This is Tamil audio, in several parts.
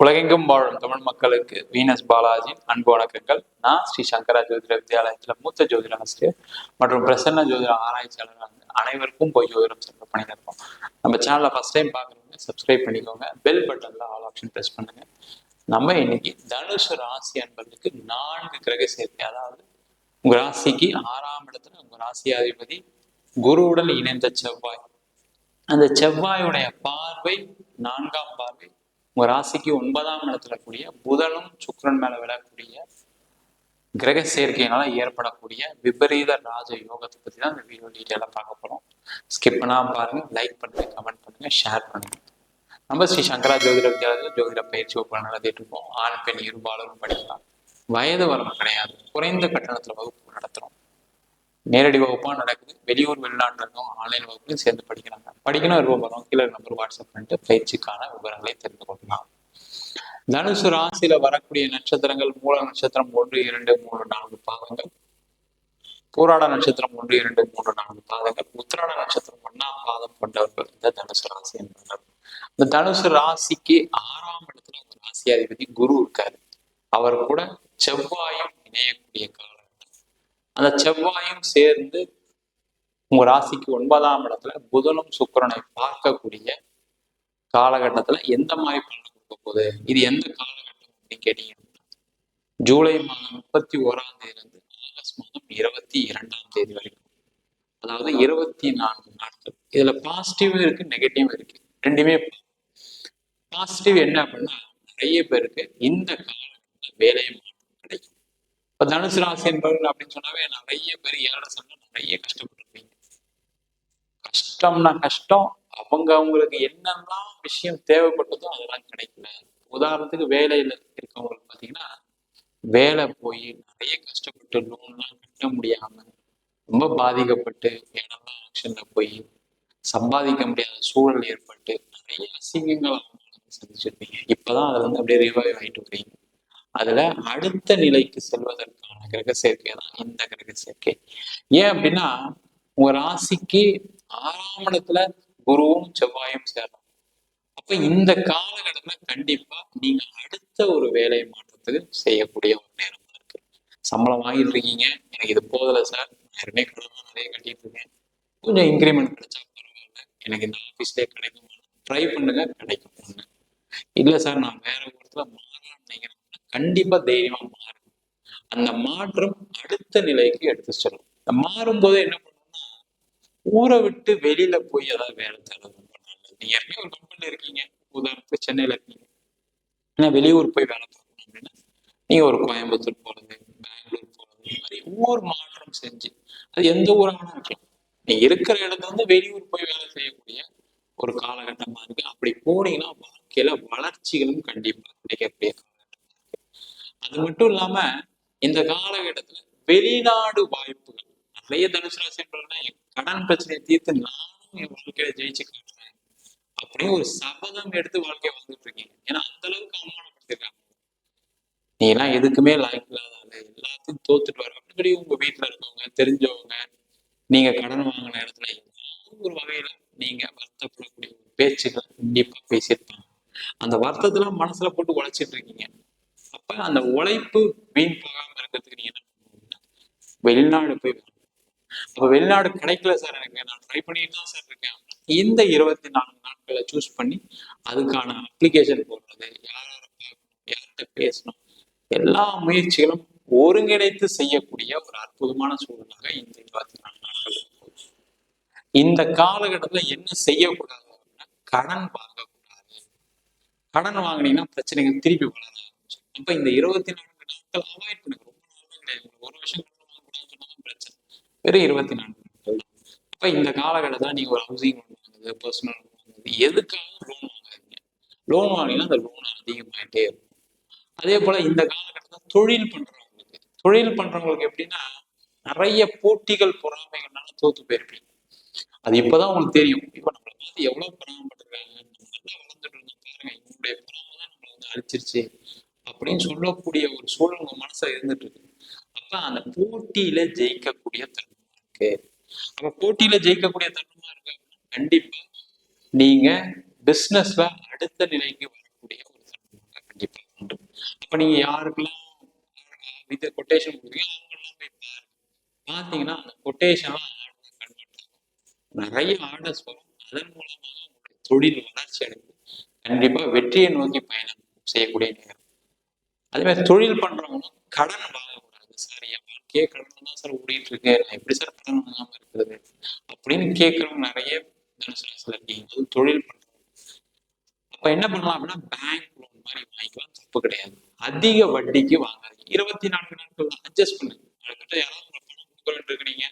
உலகெங்கும் வாழும் தமிழ் மக்களுக்கு வீனஸ் பாலாஜி அன்பு வணக்கங்கள். நான் ஸ்ரீ சங்கரா ஜோதிட வித்யாலயத்துல மூத்த ஜோதிட ஆசிரியர் மற்றும் பிரசன்ன ஜோதிட ஆராய்ச்சியாளர். அனைவருக்கும் போய் ஜோதிடம் செல்ல பண்ணியிருப்போம். நம்ம சேனலை ஃபர்ஸ்ட் டைம் பார்க்குறவங்க சப்ஸ்கிரைப் பண்ணிக்கோங்க, பெல் பட்டன்ல ஆல் ஆப்ஷன் ப்ரெஸ் பண்ணுங்க. நம்ம இன்னைக்கு தனுசு ராசி அன்பர்களுக்கு 4 கிரக சேர்க்கை, அதாவது உங்க ராசிக்கு 6ஆம் இடத்துல உங்க ராசியாதிபதி குருவுடன் இணைந்த செவ்வாய், அந்த செவ்வாயுடைய பார்வை 4ஆம் பார்வை உங்க ராசிக்கு 9ஆம் இடத்துல கூடிய புதனும் சுக்கிரன் மேல விழக்கூடிய கிரக சேர்க்கையினால ஏற்படக்கூடிய விபரீத ராஜ யோகத்தை பத்தி தான் இந்த வீடியோ டீட்டெயிலாக பார்க்க போறோம். ஸ்கிப் பண்ணாம பாருங்க, லைக் பண்ணுங்க, கமெண்ட் பண்ணுங்க, ஷேர் பண்ணுங்க. நம்ம ஸ்ரீ சங்கரா ஜோதிட வித்யாலயத்தில் ஜோதிட பயிற்சி வகுப்பு நடத்திட்டு இருக்கோம். ஆண் பெண் இருபாலரும் படிக்கலாம், வயது வரம்பு கிடையாது, குறைந்த கட்டணத்துல வகுப்பு நடத்துறோம். நேரடி வகுப்பா நடக்குது, வெளியூர் வெளிநாட்டுல இருக்கோம், ஆன்லைன் வகுப்புலையும் சேர்ந்து படிக்கிறாங்க. படிக்கணும் விருப்பம் வரும், கீழே நம்பர் வாட்ஸ்அப் பண்ணிட்டு பயிற்சிக்கான விவரங்களை தெரிந்து கொள்ளலாம். தனுசு ராசியில வரக்கூடிய நட்சத்திரங்கள் மூல நட்சத்திரம் 1, 2, 3, 4 பாதங்கள், பூராட நட்சத்திரம் 1, 2, 3, 4 பாதங்கள், உத்திராட நட்சத்திரம் 1ஆம் பாதம் கொண்டவர்கள் இந்த தனுசு ராசி என்பவர். இந்த தனுசு ராசிக்கு 6ஆம் இடத்துல ஒரு ராசியாதிபதி குரு இருக்காரு. அவர் கூட செவ்வாயும் இணையக்கூடிய காலம். அந்த செவ்வாயும் சேர்ந்து உங்க ராசிக்கு 9ஆம் இடத்துல புதனும் சுக்கிரனை பார்க்கக்கூடிய காலகட்டத்துல எந்த மாதிரி பலன் கொடுக்க போகுது, இது எந்த காலகட்டம் அப்படின்னு கேட்டீங்கன்னா ஜூலை மாதம் 31ஆம் தேதியிலிருந்து ஆகஸ்ட் மாதம் 22ஆம் தேதி வரைக்கும், அதாவது 24 நாட்கள். இதுல பாசிட்டிவ் இருக்கு, நெகட்டிவ் இருக்கு, ரெண்டுமே. பாசிட்டிவ் என்ன அப்படின்னா, நிறைய பேருக்கு இந்த காலகட்டத்துல வேலை மாற்றம் கிடைக்கும். இப்ப தனுசு ராசி என்பவர்கள் அப்படின்னு சொன்னாவே நிறைய பேர் ஏழரை சொன்னா நிறைய கஷ்டப்பட்டிருப்பீங்க. கஷ்டம்னா கஷ்டம், அவங்களுக்கு என்னெல்லாம் விஷயம் தேவைப்பட்டதோ அதெல்லாம் கிடைக்கல. உதாரணத்துக்கு வேலையில இருக்கவங்களுக்கு பாத்தீங்கன்னா, வேலை போய் நிறைய கஷ்டப்பட்டு லோன்லாம் கட்ட முடியாம ரொம்ப பாதிக்கப்பட்டு இடம்லாம் ஆக்ஷன்ல போய் சம்பாதிக்க முடியாத சூழல் ஏற்பட்டு நிறைய அசிங்கங்கள் சந்திச்சிருப்பீங்க. இப்பதான் அதுல இருந்து அப்படியே ரிவைவ் ஆயிட்டு வரீங்க. அதுல அடுத்த நிலைக்கு செல்வதற்கான கிரக சேர்க்கை தான் இந்த கிரக சேர்க்கை. ஏன் அப்படின்னா, உங்க ராசிக்கு 6ஆம் இடத்துல குருவும் செவ்வாயும் சேரணும். அப்ப இந்த காலகட்டத்துல கண்டிப்பா நீங்க அடுத்த ஒரு வேலை மாற்றத்துக்கு செய்யக்கூடிய ஒரு நேரம் தான் இருக்கு. சம்பளம் வாங்கிட்டு இருக்கீங்க, எனக்கு இது போதலை சார், நான் ஏற்கனவே கடன் நிறைய கட்டிட்டு இருக்கேன், கொஞ்சம் இன்க்ரிமெண்ட் கிடைச்சா பரவாயில்ல, எனக்கு இந்த ஆஃபீஸ்லேயே கிடைக்குமா, ட்ரை பண்ணுங்க, கிடைக்கும். ஒண்ணு இல்லை சார், நான் வேற ஒரு இடத்துல மாறலாம்னு நினைக்கிறேன், கண்டிப்பா தைரியமா மாறும். அந்த மாற்றம் அடுத்த நிலைக்கு எடுத்து செல்லும். மாறும்போது என்ன பண்ணணும்னா, ஊரை விட்டு வெளியில போய் ஏதாவது வேலை தேடுறது ரொம்ப நல்லது. நீங்க ஏற்கனவே ஒரு கம்பெனில இருக்கீங்க, உதாரணத்துக்கு சென்னையில இருக்கீங்க, ஏன்னா வெளியூர் போய் வேலை பார்க்கணும் அப்படின்னா நீங்க ஒரு கோயம்புத்தூர் போறது, பெங்களூர் போறது, இந்த மாதிரி ஊர் மாற்றம் செஞ்சு, அது எந்த ஊராக இருக்கலாம், நீங்க இருக்கிற இடத்துல வந்து வெளியூர் போய் வேலை செய்யக்கூடிய ஒரு காலகட்டமா இருக்கு. அப்படி போனீங்கன்னா வாழ்க்கையில வளர்ச்சிகளும் கண்டிப்பா கிடைக்கக்கூடிய காலகட்டமா இருக்கு. அது மட்டும் இல்லாம இந்த காலகட்டத்துல வெளிநாடு வாய்ப்புகள் நிறைய. தனுசு ராசி என் கடன் பிரச்சனையை தீர்த்து நானும் என் வாழ்க்கையில ஜெயிச்சு காட்டுறேன் அப்படின்னு ஒரு சபதம் எடுத்து வாழ்க்கையை வாழ்ந்துட்டு இருக்கீங்க. ஏன்னா அந்த அளவுக்கு அவமானப்படுத்திருக்காங்க, நீ எல்லாம் எதுக்குமே லாய்க்கு இல்லாதால, எல்லாத்தையும் தோத்துட்டு வர அப்படி உங்க வீட்டுல இருக்கவங்க தெரிஞ்சவங்க நீங்க கடன் வாங்கின இடத்துல ஏதாவது ஒரு வகையில நீங்க வருத்தப்படக்கூடிய ஒரு பேச்சுகள் கண்டிப்பா பேசியிருப்பாங்க. அந்த வருத்தத்துல மனசுல போட்டு உழைச்சிட்டு இருக்கீங்க. அப்ப அந்த உழைப்பு வீண் போகாம இருக்கிறதுக்கு நீங்க என்ன பண்ணுவீங்கன்னா, வெளிநாடு போய் வரணும். அப்ப வெளிநாடு கிடைக்கல சார், எனக்கு நான் ட்ரை பண்ணிட்டு தான் சார் இருக்கேன், இந்த 24 நாட்களை சூஸ் பண்ணி அதுக்கான அப்ளிகேஷன் போடுறது, யார்கிட்ட பேசணும், எல்லா முயற்சிகளும் ஒருங்கிணைத்து செய்யக்கூடிய ஒரு அற்புதமான சூழலாக இந்த 24 நாட்கள். இந்த காலகட்டத்துல என்ன செய்யக்கூடாது அப்படின்னா, கடன் வாங்கக்கூடாது. கடன் வாங்கினீங்கன்னா பிரச்சனைகள் திருப்பி வளர ஆரம்பிச்சு. அப்ப இந்த 24 நாட்கள் அவாய்ட் பண்ணுங்க. ரொம்ப நாள் கிடையாது, ஒரு வருஷம் கடன் வாங்கக்கூடாதுன்னு சொன்னாதான் பிரச்சனை. வெறும் 24 நாட்கள் தான். அப்ப இந்த காலகட்டத்துல நீங்க ஒரு ஹவுசிங் லோன் வாங்குது, பர்சனல் லோன் வாங்குது, எதுக்காக லோன் வாங்காதீங்க. லோன் வாங்கினா அந்த லோன் அதிகமாயிட்டே இருக்கும். அதே போல இந்த காலகட்டத்துல தொழில் பண்றவங்களுக்கு எப்படின்னா, நிறைய போட்டிகள் பொறாமைகள்னால தோத்து போயிருப்பீங்க. அது இப்பதான் உங்களுக்கு தெரியும். இப்ப நம்மளை பார்த்து எவ்வளவு பொறாமப்பட்டிருக்காங்க, நம்ம நல்லா வளர்ந்துட்டு இருந்தோம் பாருங்க, இவங்களுடைய பொறாமை தான் நம்மளை வந்து அழிச்சிருச்சு அப்படின்னு சொல்லக்கூடிய ஒரு சூழல் உங்க மனசுல இருந்துட்டு இருக்கு. அப்ப அந்த போட்டியில ஜெயிக்கக்கூடிய தருணமா இருக்கு. அப்ப போட்டியில ஜெயிக்கக்கூடிய தருணமா இருக்கு அப்படின்னா கண்டிப்பா நீங்க பிசினஸ்ல அடுத்த நிலைக்கு வரக்கூடிய ஒரு தருணமாக இப்ப நீங்க யாருக்கெல்லாம் இது கொட்டேஷன் கொடுக்குறீங்க அவங்கெல்லாம் போய் பாருங்க. பார்த்தீங்கன்னா அந்த கொட்டேஷன்லாம் ஆர்டர் கன்வெர்ட் ஆகும், நிறைய ஆர்டர்ஸ் வரும். அதன் மூலமாக உங்களுடைய தொழில் வளர்ச்சி அடைந்து கண்டிப்பா வெற்றியை நோக்கி பயணம் செய்யக்கூடிய நேரம். அதே மாதிரி தொழில் பண்றவங்க கடன் வாங்கக்கூடாது. சார் என் வாழ்க்கையே கடன் தான் சார் ஓடிட்டு இருக்கு, நான் எப்படி சார் கடன் வாங்காம இருக்கிறது அப்படின்னு கேட்கறவங்க நிறைய தனுசு ராசியில இருக்கீங்க. அது தொழில் பண்றவங்க அப்ப என்ன பண்ணலாம் அப்படின்னா பேங்க் லோன் மாதிரி வாங்கிக்கலாம், தப்பு கிடையாது. அதிக வட்டிக்கு வாங்காதீங்க. 24 நாட்கள் தான், அட்ஜஸ்ட் பண்ணுங்க. அதுக்கிட்ட யாராவது பணம் கொடுக்குறேன்னு இருக்கிறீங்க,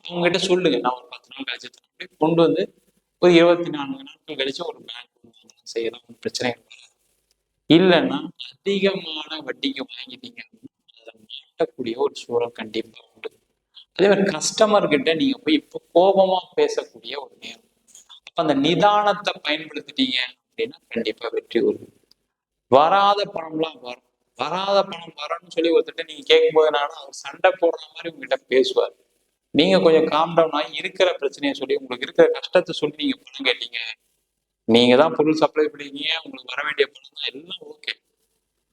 அவங்க கிட்ட சொல்லுங்க நான் ஒரு 10 நாள் கழிச்சு தரேன். அப்படி கொண்டு வந்து ஒரு 24 நாட்கள் கழிச்சு ஒரு பேங்க் லோன் செய்யலாம், ஒன்றும் பிரச்சனை வராது. இல்லைன்னா அதிகமான வட்டிக்கு வாங்கிட்டீங்க அப்படின்னா அதை மாட்டக்கூடிய ஒரு சூழல் கண்டிப்பா உண்டு. அதே மாதிரி கஸ்டமர் கிட்ட நீங்க போய் இப்போ கோபமா பேசக்கூடிய ஒரு நேரம். அப்ப அந்த நிதானத்தை பயன்படுத்திட்டீங்க அப்படின்னா கண்டிப்பா வெற்றி வரும். வராத பணம்லாம் வரும். வராத பணம் வரணும்னு சொல்லி ஒருத்தட்ட நீங்க கேட்கும் போது என்னன்னா அவர் சண்டை போடுற மாதிரி உங்ககிட்ட பேசுவார். நீங்க கொஞ்சம் காம் டவுன் ஆகி இருக்கிற பிரச்சனையை சொல்லி உங்களுக்கு இருக்கிற கஷ்டத்தை சொல்லி நீங்க பணம் கேட்டீங்க, நீங்க தான் பொருள் சப்ளை பண்ணிருக்கீங்க, உங்களுக்கு வர வேண்டிய பணம் தான், எல்லாம் ஓகே.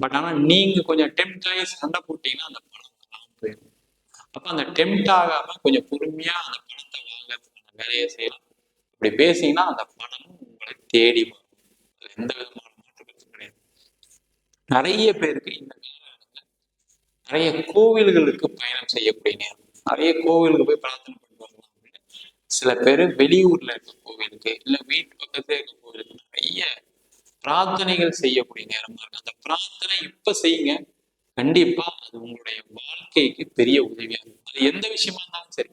பட் ஆனா நீங்க கொஞ்சம் டெம்ட் ஆகி சண்டை போட்டீங்கன்னா அந்த பணம் வராம போயிடும். அப்ப அந்த டெம்ட் ஆகாம கொஞ்சம் பொறுமையா அந்த பணத்தை வாங்கறதுக்கான வேலையை செய்யலாம். அப்படி பேசிங்கன்னா அந்த பணமும் உங்களை தேடி வரும். எந்த விதமான மாற்று கருத்து கிடையாது. நிறைய பேருக்கு இந்த காலகட்டத்துல நிறைய கோவில்களுக்கு பயணம் செய்யக்கூடிய நேரம். நிறைய கோவிலுக்கு போய் பிரார்த்தனை பண்ணுவாங்க. சில பேர் வெளியூர்ல இருக்க கோவிலுக்கு இல்ல வீட்டு பக்கத்துல இருக்க கோவிலுக்கு நிறைய பிரார்த்தனைகள் செய்யக்கூடிய நேரமா இருக்கு. அந்த பிரார்த்தனை இப்ப செய்யுங்க, கண்டிப்பா அது உங்களுடைய வாழ்க்கைக்கு பெரிய உதவியா இருக்கும். அது எந்த விஷயமா இருந்தாலும் சரி,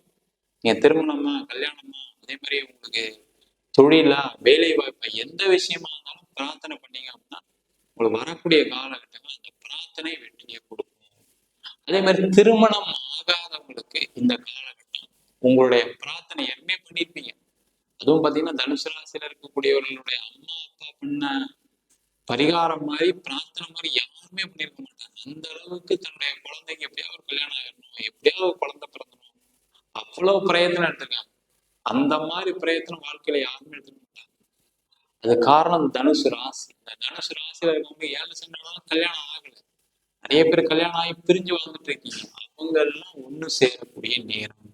நீங்க திருமணமா கல்யாணமா அதே மாதிரி உங்களுக்கு தொழிலா வேலை வாய்ப்பா எந்த விஷயமா இருந்தாலும் பிரார்த்தனை பண்ணீங்க அப்படின்னா உங்களுக்கு வரக்கூடிய காலகட்டங்கள் அந்த பிரார்த்தனை வெற்றியை கொடுக்கும். அதே மாதிரி திருமணம் ஆகாதவங்களுக்கு இந்த காலகட்டம் உங்களுடைய பிரார்த்தனை ஏற்கனவே பண்ணியிருப்பீங்க. அதுவும் பாத்தீங்கன்னா தனுசு ராசியில இருக்கக்கூடியவர்களுடைய அம்மா அப்பா பண்ண பரிகாரம் மாதிரி பிரார்த்தனை மாதிரி யாருமே பண்ணியிருக்க மாட்டாங்க. அந்த அளவுக்கு தன்னுடைய குழந்தைக்கு எப்படியாவது கல்யாணம் ஆயிடணும், எப்படியாவது குழந்தை பிறந்தணும், அவ்வளவு பிரயத்தனம் எடுத்திருக்காங்க. அந்த மாதிரி பிரயத்தனம் வாழ்க்கையில யாருமே எடுத்துக்க மாட்டாங்க. அது காரணம் தனுசு ராசி. இந்த தனுசு ராசியில இருக்கவங்க 7 சண்டாலும் கல்யாணம் ஆகல. நிறைய பேர் கல்யாணம் ஆகி பிரிஞ்சு வாழ்ந்துட்டு இருக்கீங்க. அவங்க எல்லாம் ஒண்ணு சேரக்கூடிய நேரம்.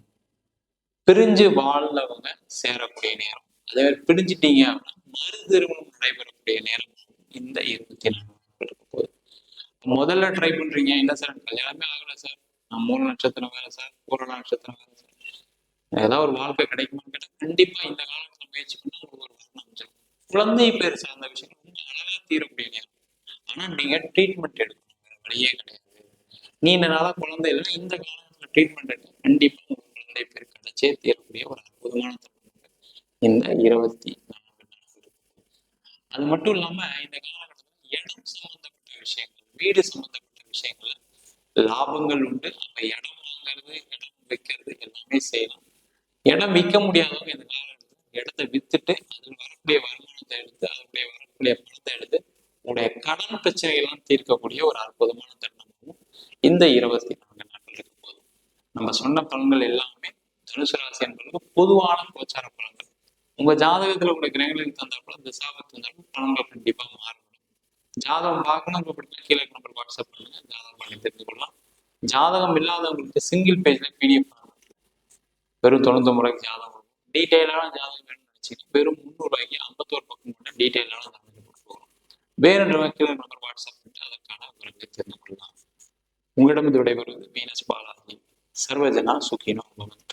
பிரிஞ்சு வாழ்ந்தவங்க சேரக்கூடிய நேரம். அதே மாதிரி பிரிஞ்சுட்டீங்க அப்படின்னா மறு திருமணம் நடைபெறக்கூடிய நேரம் இந்த 24 நாட்களுக்கு போகுது. முதல்ல ட்ரை பண்றீங்க, என்ன சார் கல்யாணமே ஆகல சார், நான் 3 நட்சத்திரம் வேற சார், பூரண நட்சத்திரம் வேற சார், ஏதாவது ஒரு வாழ்க்கை கிடைக்குமான்னு கேட்டா கண்டிப்பா இந்த காலத்துல முயற்சி பண்ணா உங்களுக்கு ஒரு வரணும் அமைச்சிடும். குழந்தை பேர் சார்ந்த விஷயம் ரொம்ப அழகா தீரக்கூடிய நேரம். ஆனா நீங்க ட்ரீட்மெண்ட் எடுக்கணும், வேற வழியே கிடையாது. நீண்ட நாளா குழந்தை இல்லைன்னா இந்த காலத்துல ட்ரீட்மெண்ட் எடுக்க கண்டிப்பா உங்க குழந்தை பேர் கிடைச்சே தீரக்கூடிய ஒரு அற்புதமான தருணம் இந்த 24 நாட்கள். அது மட்டும் இல்லாம இந்த காலகட்டத்தில் இடம் சம்பந்தப்பட்ட விஷயங்கள், வீடு சம்பந்தப்பட்ட விஷயங்கள்ல லாபங்கள் உண்டு. அப்ப இடம் வாங்குறது, இடம் விற்கிறது எல்லாமே செய்யலாம். இடம் விற்க முடியாதவங்க இந்த காலகட்டத்தில் இடத்தை வித்துட்டு அதில் வரக்கூடிய வருமானத்தை எடுத்து அதனுடைய வரக்கூடிய பணத்தை எடுத்து உங்களுடைய கடன் பிரச்சனைகள்லாம் தீர்க்கக்கூடிய ஒரு அற்புதமான தருணமாகவும் இந்த 24 நாட்கள் இருக்க போது. நம்ம சொன்ன பலன்கள் எல்லாமே தனுசு ராசி என்பது பொதுவான கோச்சார பலன்கள். உங்க ஜாதகத்துல உங்களுடைய கிரகங்களுக்கு தந்தாப்புல திசாபத்து தந்தாலும் பலன்கள் கண்டிப்பா மாறும். ஜாதகம் பார்க்கணும் அப்படின்னா கீழே நம்பர் வாட்ஸ்அப் பண்ணுங்க, ஜாதகம் பண்ணி தெரிஞ்சு கொள்ளலாம். ஜாதகம் இல்லாதவங்களுக்கு சிங்கிள் பேஜ்ல பிடிஎஃப் வெறும் 99 ரூபாய்க்கு ஜாதகம். டீட்டெயிலான ஜாதகம் வேணும்னு நினைச்சீங்கன்னா வெறும் 300 ரூபாய்க்கு 51 பக்கம் மட்டும் டீட்டெயிலான ஜாதகம் போட்டு போகிறோம். வேற கீழே நம்பர் வாட்ஸ்அப் பண்ணி அதற்கான விவரங்களை தெரிந்து கொள்ளலாம். உங்களிடம் விடைபெறுவது வீனஸ் பாலாஜி. சர்வஜனா சுகினோ பவந்து.